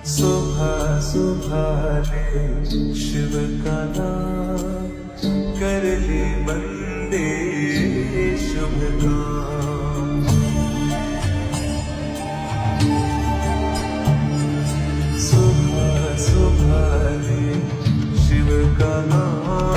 सुबह सुबह रे शिव का नाम कर ले बंदे शुभ काम। सुबह सुबह रे शिव का नाम